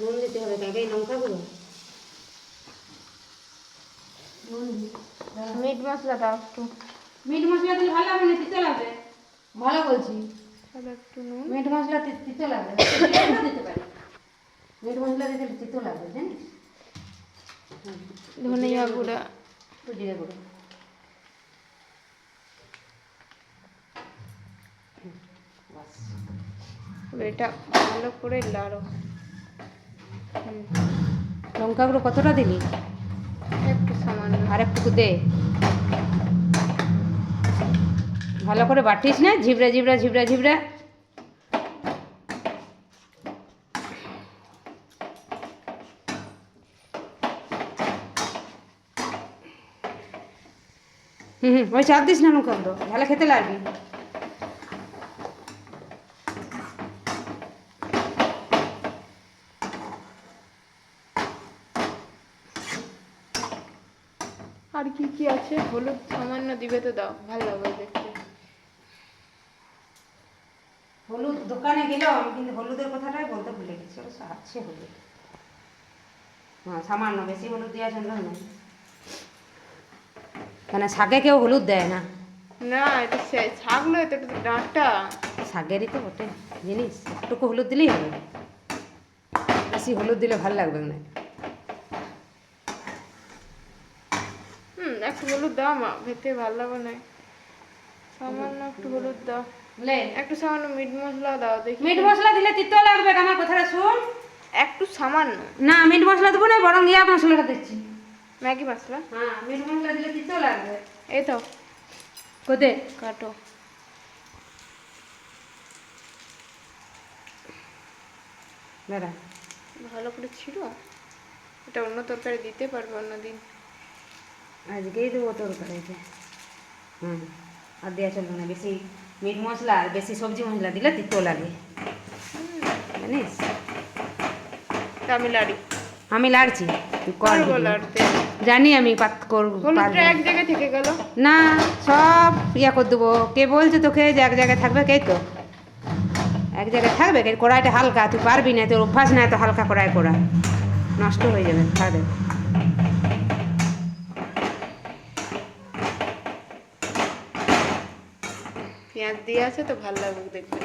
নুন দিতে হবে, কাকে লঙ্কা গুঁড়ো, মিট মশলা দাও একটু। মিট মশলা দিলে ভালো হবে না, তিতো লাগবে। ভালো বলছি, তাহলে একটু নুন। মিট মশলা তিতো লাগবে, দিতে পারি। মিট মশলা দিতে তিতো লাগবে জানিস। ধনিয়া গুঁড়া, একটু জিরে গুঁড়ো, এটা ভালো করে লাড়ো। লঙ্কা গুঁড়ো কতটা দিলি? একটু সামান্য। আর একটু দে, ভালো করে বাটিস না, ঝিবড়া ঝিবড়া ঝিবড়া ঝিবড়া। ওই চাপ দিস না লঙ্কা গুঁড়ো, ভালো খেতে লাগবে। আর কি কি আছে? হলুদ সামান্য দিবে তো দাও, ভালো লাগবে দেখতে। হলুদ দোকানে গেলাম, আমি কিন্তু হলুদের কথাটাই বলতে ভুলে গেছি। অবশ্য আছে হলুদ, হ্যাঁ সামান্য, বেশি হলুদ দেওয়া জন্য না, কেন শাকে কেউ হলুদ দেয় না। না এটা শাক নয় তো, এটা তো ডাঁটা। শাকেরই তো বটে জিনিস, একটুকু হলুদ দিলেই হবে, বেশি হলুদ দিলে ভালো লাগবে না। একটু হলুদ দাও মা, খেতে ভালো লাগবে না। সামান্য একটু হলুদ দাও, লে একটু সামান্য মিট মশলা দাও দেখি। মিট মশলা দিলে তিতো লাগবে, আমার কথাটা শুন। একটু সামান্য। না মিট মশলা দেবো না, বরং ইয়া মশলাটা দিচ্ছি, ম্যাগি মশলা। হ্যাঁ মিট মশলা দিলে তিতো লাগবে। এই তো কোদে কাটো। দাঁড়া, ভালো করে ছিড়ো, এটা অন্য তরকারি দিতে পারবো অন্যদিন। আজকেই দেবো তোর কড়াইতে। আর দেওয়া চলবে না বেশি, মিট মশলা আর বেশি সবজি মশলা দিলে তিতো লাগে জানিস। তা আমি লাড়ি। আমি লাড়ছি, তুই কর পারবো ভিডিও। লাড়তে। জানি আমি পাত করবো, হলুদটা এক জায়গায় থেকে গেল। না সব ইয়া করে দেবো। কে বলছে তোকে যে এক জায়গায় থাকবে? কে তো এক জায়গায় থাকবে? কে কড়াইটা হালকা, তুই পারবি না, তোর অভ্যাস নাই তো হালকা কড়াই করা, নষ্ট হয়ে যাবে খাওয়া দেবে। পেঁয়াজ দিয়ে আছে তো ভালো লাগবে দেখবে।